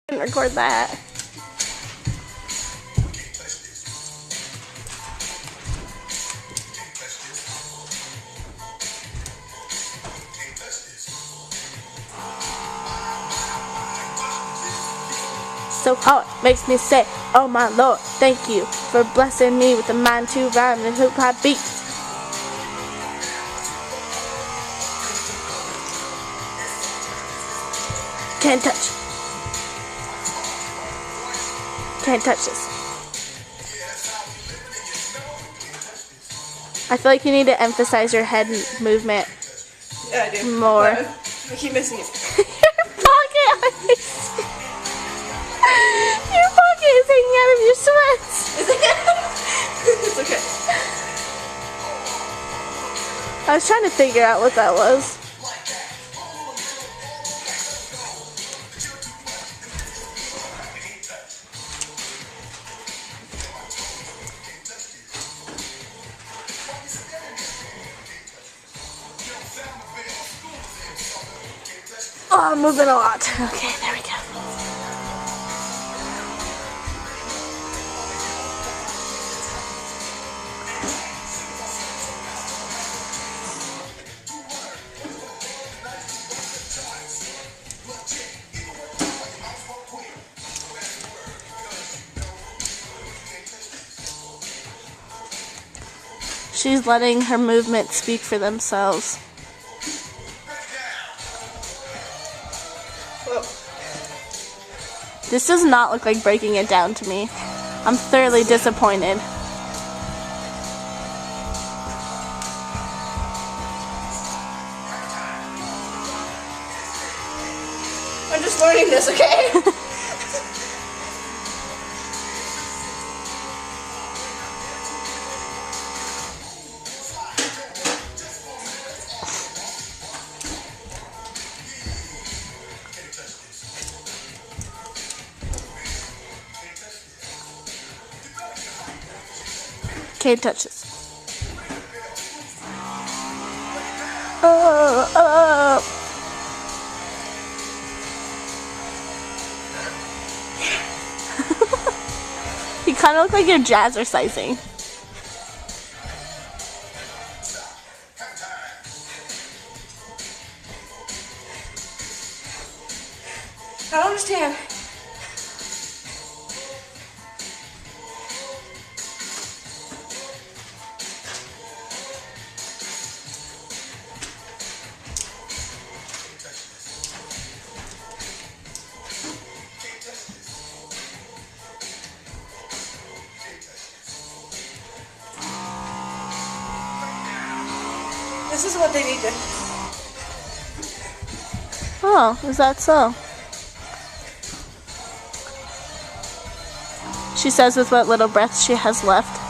didn't record that. So how it makes me say, oh my Lord, thank you for blessing me with a mind to rhyme and hoop hop beat. Can't touch. Can't touch this. I feel like you need to emphasize your head movement. Yeah, I do. More. I keep missing it. Your pocket. Your pocket is hanging out of your sweats. Is it? It's okay. I was trying to figure out what that was. Oh, I'm moving a lot. Okay, there we go. She's letting her movements speak for themselves. Whoa. This does not look like breaking it down to me. I'm thoroughly disappointed. I'm just learning this, okay? Can't touch this. Oh. You kind of look like you're jazzercising. I don't understand. This is what they need to. Oh, is that so? She says with what little breath she has left.